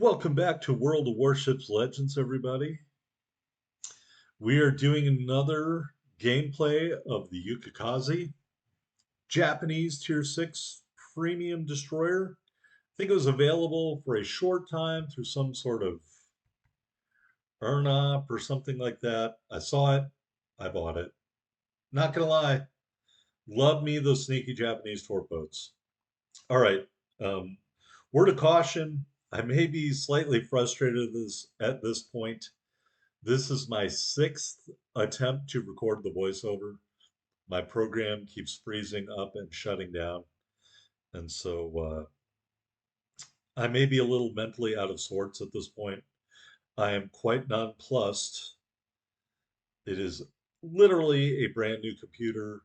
Welcome back to World of Warships Legends, everybody. We are doing another gameplay of the Yukikaze, Japanese Tier 6 premium destroyer. I think it was available for a short time through some sort of earn up or something like that. I saw it, I bought it. Not gonna lie, love me those sneaky Japanese torp boats. All right, um, word of caution, I may be slightly frustrated at this point. This is my sixth attempt to record the voiceover. My program keeps freezing up and shutting down. And so I may be a little mentally out of sorts at this point. I am quite nonplussed. It is literally a brand new computer,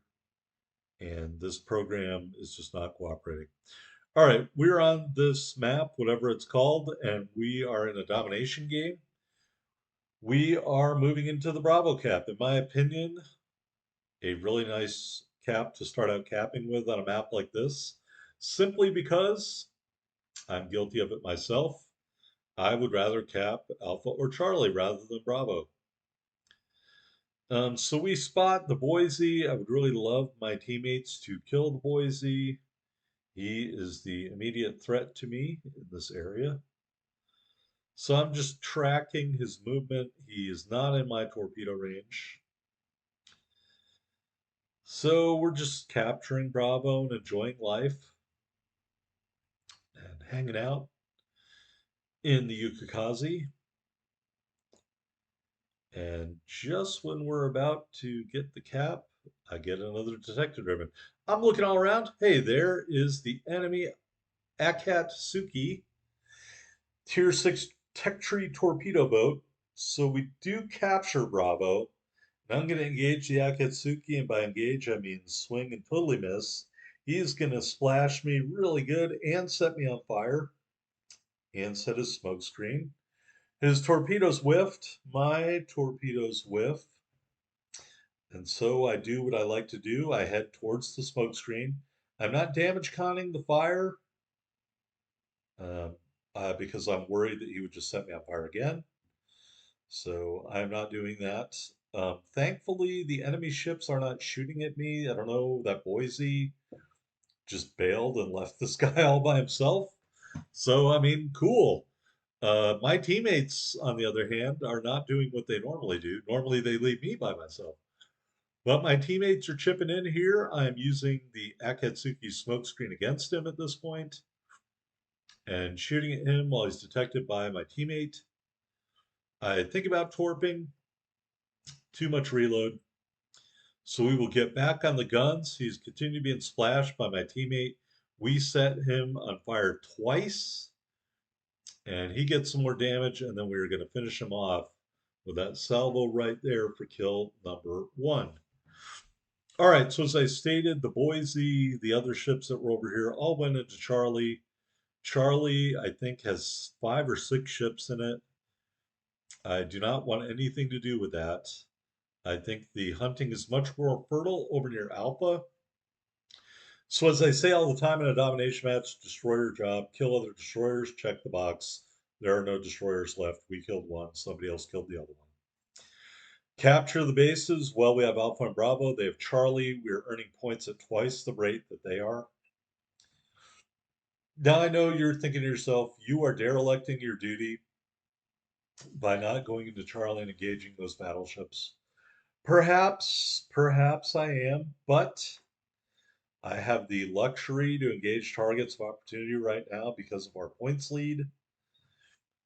and this program is just not cooperating. All right, we're on this map, whatever it's called, and we are in a domination game. We are moving into the Bravo cap. In my opinion, a really nice cap to start out capping with on a map like this, simply because I'm guilty of it myself. I would rather cap Alpha or Charlie rather than Bravo. So we spot the Boise. I would really love my teammates to kill the Boise. He is the immediate threat to me in this area. So I'm just tracking his movement. He is not in my torpedo range. So we're just capturing Bravo and enjoying life and hanging out in the Yukikaze. And just when we're about to get the cap, I get another detective driven. I'm looking all around. Hey, there is the enemy Akatsuki Tier 6 Tech Tree torpedo boat. So we do capture Bravo. And I'm going to engage the Akatsuki, and by engage, I mean swing and totally miss. He's going to splash me really good and set me on fire and set his smoke screen. His torpedoes whiffed. My torpedoes whiff. And so I do what I like to do. I head towards the smoke screen. I'm not damage conning the fire um, because I'm worried that he would just set me on fire again. So I'm not doing that. Thankfully, the enemy ships are not shooting at me. I don't know, that Boise just bailed and left this guy all by himself. So, I mean, cool. My teammates, on the other hand, are not doing what they normally do. Normally, they leave me by myself. But my teammates are chipping in here. I'm using the Akatsuki smokescreen against him at this point and shooting at him while he's detected by my teammate. I think about torping, too much reload. So we will get back on the guns. He's continuing being splashed by my teammate. We set him on fire twice, and he gets some more damage, and then we're going to finish him off with that salvo right there for kill number one. All right, so as I stated, the Boise, the other ships that were over here, all went into Charlie. Charlie, I think, has 5 or 6 ships in it. I do not want anything to do with that. I think the hunting is much more fertile over near Alpha. So as I say all the time in a domination match, destroy your job, kill other destroyers, check the box. There are no destroyers left. We killed one, somebody else killed the other one. Capture the bases. Well, we have Alpha and Bravo. They have Charlie. We're earning points at twice the rate that they are. Now I know you're thinking to yourself, you are derelicting your duty by not going into Charlie and engaging those battleships. Perhaps I am, but I have the luxury to engage targets of opportunity right now because of our points lead.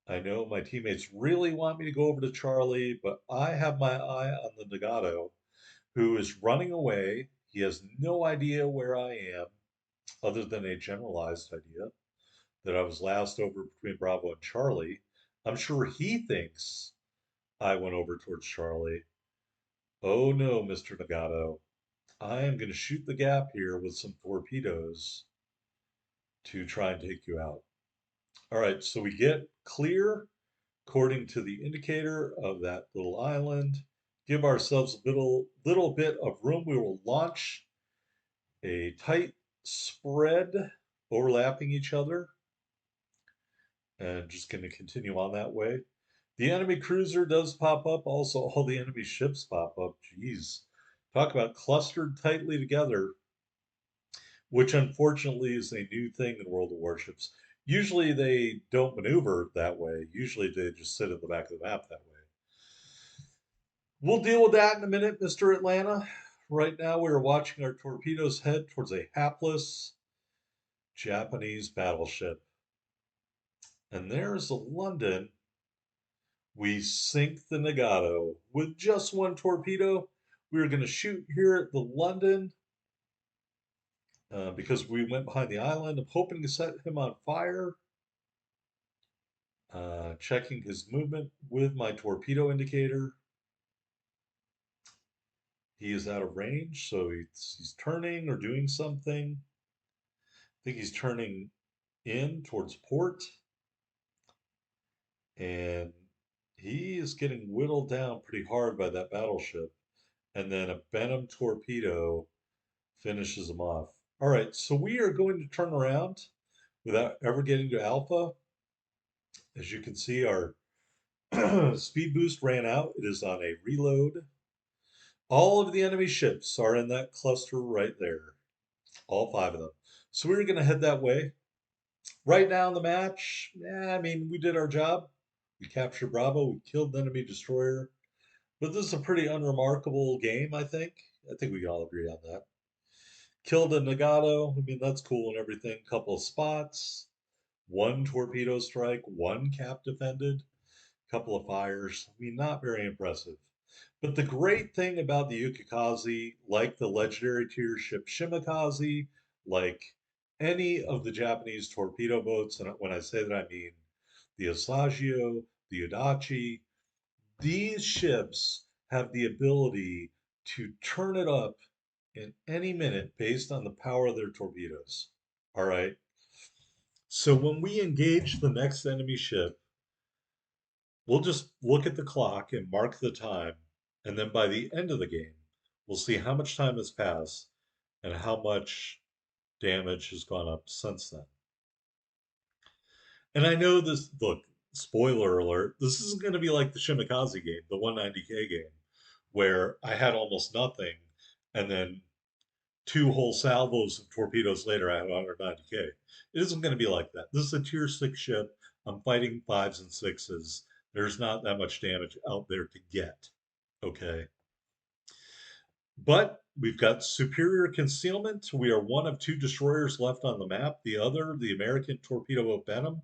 I know my teammates really want me to go over to Charlie, but I have my eye on the Nagato, who is running away. He has no idea where I am, other than a generalized idea that I was last over between Bravo and Charlie. I'm sure he thinks I went over towards Charlie. Oh no, Mr. Nagato. I am going to shoot the gap here with some torpedoes to try and take you out. All right, so we get clear according to the indicator of that little island. Give ourselves a little bit of room. We will launch a tight spread overlapping each other. and just going to continue on that way. The enemy cruiser does pop up. Also, all the enemy ships pop up. Jeez. Talk about clustered tightly together, which unfortunately is a new thing in World of Warships. Usually they don't maneuver that way. Usually they just sit at the back of the map that way. We'll deal with that in a minute, Mr. Atlanta. Right now, we are watching our torpedoes head towards a hapless Japanese battleship. And there's a London. We sink the Nagato. With just one torpedo, we are going to shoot here at the London because we went behind the island. I'm hoping to set him on fire. Checking his movement with my torpedo indicator. He is out of range, so he's turning or doing something. I think he's turning in towards port, and he is getting whittled down pretty hard by that battleship. And then a Benham torpedo finishes him off. All right, so we are going to turn around without ever getting to Alpha. As you can see, our speed boost ran out. It is on a reload. All of the enemy ships are in that cluster right there, all five of them. So we're going to head that way. Right now in the match, I mean, we did our job. We captured Bravo. We killed the enemy destroyer. But this is a pretty unremarkable game, I think. I think we can all agree on that. Killed a Nagato. I mean, that's cool and everything. Couple of spots. One torpedo strike. One cap defended. Couple of fires. I mean, not very impressive. But the great thing about the Yukikaze, like the legendary tier ship Shimikaze, like any of the Japanese torpedo boats, and when I say that I mean the Asagio, the Udachi, these ships have the ability to turn it up in any minute based on the power of their torpedoes. All right. So when we engage the next enemy ship, we'll just look at the clock and mark the time. And then by the end of the game, we'll see how much time has passed and how much damage has gone up since then. And I know this, look, spoiler alert, this isn't going to be like the Shimikaze game, the 190K game, where I had almost nothing and then two whole salvos of torpedoes later, I had 190K. It isn't going to be like that. This is a tier 6 ship. I'm fighting fives and sixes. There's not that much damage out there to get. Okay. But we've got superior concealment. We are one of two destroyers left on the map. The other, the American torpedo boat Benham.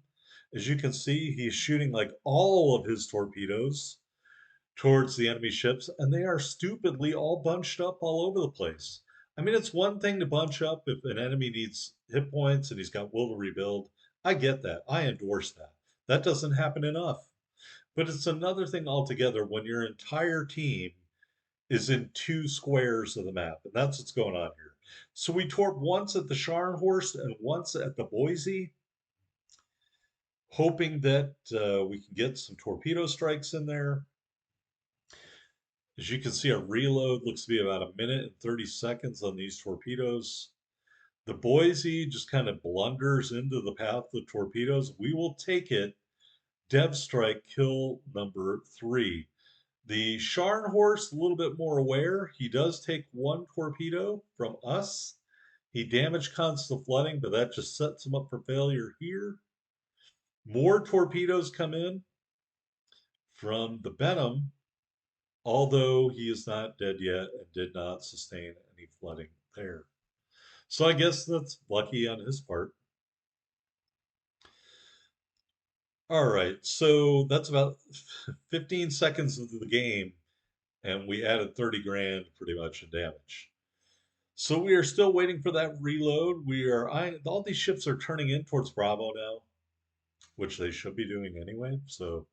As you can see, he's shooting like all of his torpedoes towards the enemy ships, and they are stupidly all bunched up all over the place. I mean, it's one thing to bunch up if an enemy needs hit points and he's got will to rebuild. I get that. I endorse that. That doesn't happen enough. But it's another thing altogether when your entire team is in two squares of the map, and that's what's going on here. So we torp once at the Scharnhorst and once at the Boise, hoping that we can get some torpedo strikes in there. As you can see, our reload looks to be about a minute and 30 seconds on these torpedoes. The Boise just kind of blunders into the path of the torpedoes. We will take it. Dev strike kill number 3. The Scharnhorst, a little bit more aware. He does take one torpedo from us. He damage constant flooding, but that just sets him up for failure here. More torpedoes come in from the Benham, although he is not dead yet and did not sustain any flooding there. So I guess that's lucky on his part. All right, so that's about 15 seconds into the game, and we added 30 grand pretty much in damage. So we are still waiting for that reload. All these ships are turning in towards Bravo now, which they should be doing anyway. So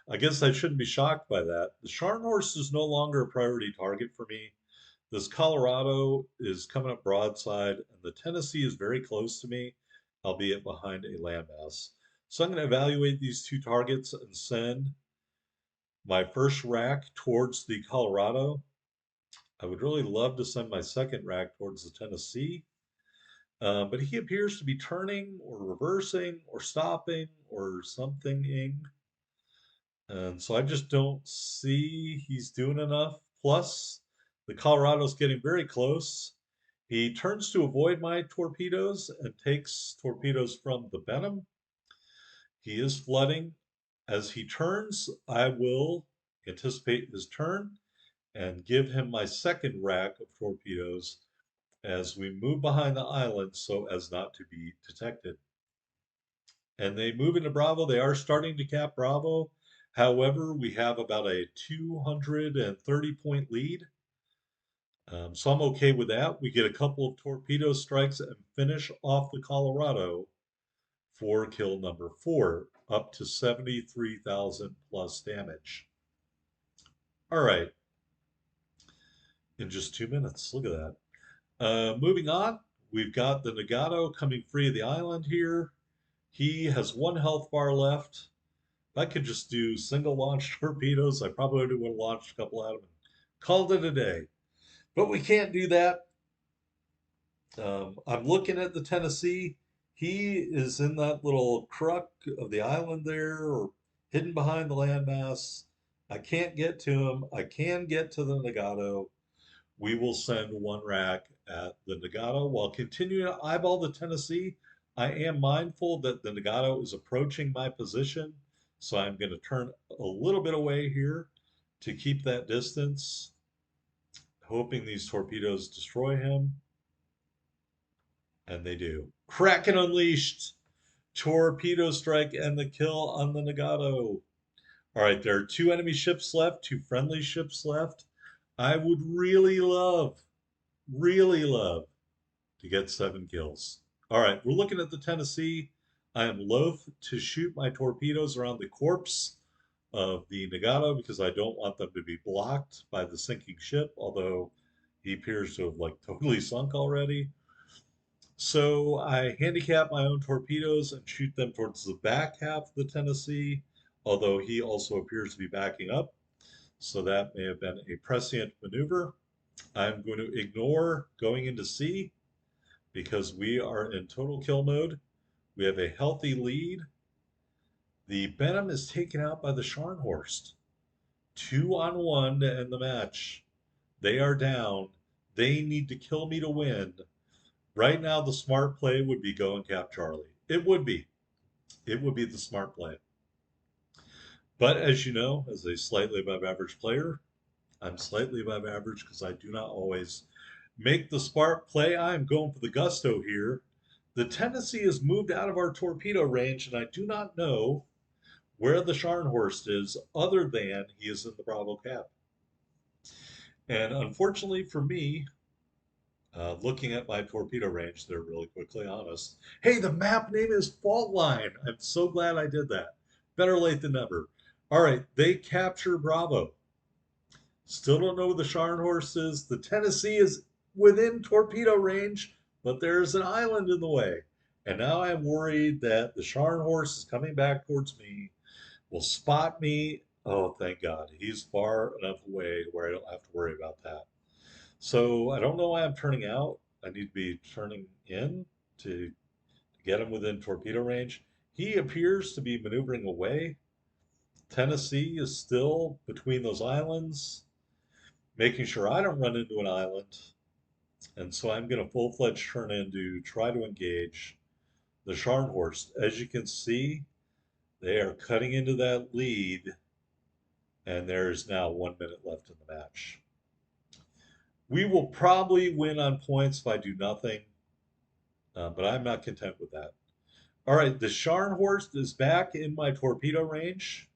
I guess I shouldn't be shocked by that. The Scharnhorst is no longer a priority target for me. This Colorado is coming up broadside, and the Tennessee is very close to me, albeit behind a landmass. So I'm going to evaluate these two targets and send my first rack towards the Colorado. I would really love to send my second rack towards the Tennessee, but he appears to be turning or reversing or stopping or something. And so I just don't see he's doing enough. Plus, the Colorado's getting very close. He turns to avoid my torpedoes and takes torpedoes from the Benham. He is flooding. As he turns, I will anticipate his turn and give him my second rack of torpedoes as we move behind the island so as not to be detected. And they move into Bravo. They are starting to cap Bravo. However, we have about a 230-point lead. So I'm okay with that. We get a couple of torpedo strikes and finish off the Colorado for kill number 4, up to 73,000 plus damage. All right, in just 2 minutes. Look at that. Moving on, we've got the Nagato coming free of the island here. He has 1 health bar left. If I could just do single launch torpedoes, I probably would have launched a couple at him and called it a day. But we can't do that. I'm looking at the Tennessee. He is in that little crook of the island there, or hidden behind the landmass. I can't get to him. I can get to the Nagato. We will send 1 rack at the Nagato while continuing to eyeball the Tennessee. I am mindful that the Nagato is approaching my position, so I'm going to turn a little bit away here to keep that distance, hoping these torpedoes destroy him. And they do. Kraken unleashed. Torpedo strike and the kill on the Nagato. All right, there are 2 enemy ships left, 2 friendly ships left. I would really love to get 7 kills. All right, we're looking at the Tennessee. I am loath to shoot my torpedoes around the corpse of the Nagato because I don't want them to be blocked by the sinking ship, although he appears to have totally sunk already. So I handicap my own torpedoes and shoot them towards the back half of the Tennessee, although he also appears to be backing up. So that may have been a prescient maneuver. I'm going to ignore going into sea because we are in total kill mode. We have a healthy lead. The Benham is taken out by the Scharnhorst. 2-on-1 to end the match. They are down. They need to kill me to win. Right now, the smart play would be go and cap Charlie. It would be. It would be the smart play. But as you know, as a slightly above average player, I'm slightly above average because I do not always make the smart play. I'm going for the gusto here. The Tennessee has moved out of our torpedo range, and I do not know where the Scharnhorst is other than he is in the Bravo cap. And unfortunately for me, looking at my torpedo range there really quickly, honest. Hey, the map name is Fault Line. I'm so glad I did that. Better late than never. All right, they capture Bravo. Still don't know where the Scharnhorst is. The Tennessee is within torpedo range, but there's an island in the way. And now I'm worried that the Scharnhorst is coming back towards me, will spot me. Oh, thank God. He's far enough away where I don't have to worry about that. So I don't know why I'm turning out. I need to be turning in to get him within torpedo range. He appears to be maneuvering away. Tennessee is still between those islands, making sure I don't run into an island. And so I'm going to full-fledged turn in to try to engage the Scharnhorst. As you can see, they are cutting into that lead, and there is now 1 minute left in the match. We will probably win on points if I do nothing, but I'm not content with that. All right, the Scharnhorst is back in my torpedo range,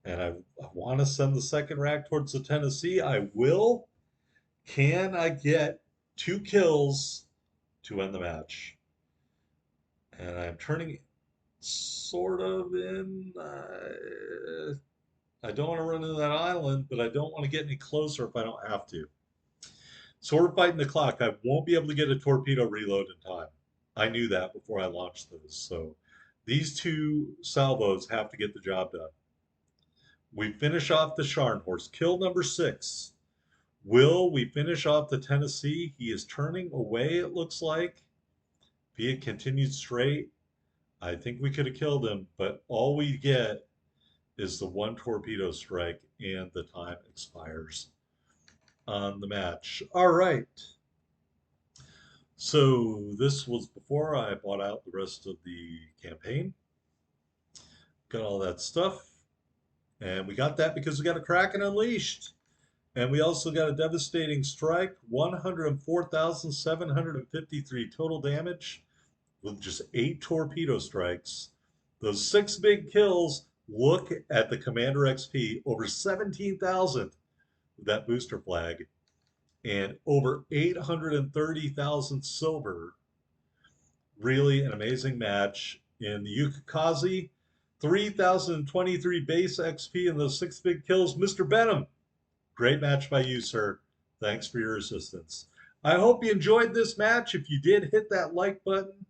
and I want to send the second rack towards the Tennessee. I will. Can I get 2 kills to end the match? And I'm turning sort of in. I don't want to run into that island, but I don't want to get any closer if I don't have to. So we're fighting the clock. I won't be able to get a torpedo reload in time. I knew that before I launched those. So these 2 salvos have to get the job done. We finish off the Scharnhorst. Kill number 6. Will we finish off the Tennessee? He is turning away, it looks like. If he had continued straight, I think we could have killed him, but all we get is the one torpedo strike and the time expires on the match. All right. So this was before I bought out the rest of the campaign. Got all that stuff. And we got that because we got a Kraken Unleashed. And we also got a devastating strike, 104,753 total damage with just 8 torpedo strikes. Those 6 big kills, look at the Commander XP, over 17,000 with that booster flag, and over 830,000 silver. Really an amazing match. In the Yukikaze, 3,023 base XP and those 6 big kills. Mr. Benham, great match by you, sir. Thanks for your assistance. I hope you enjoyed this match. If you did, hit that like button.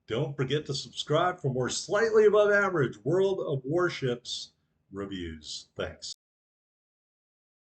Don't forget to subscribe for more slightly above average World of Warships reviews. Thanks.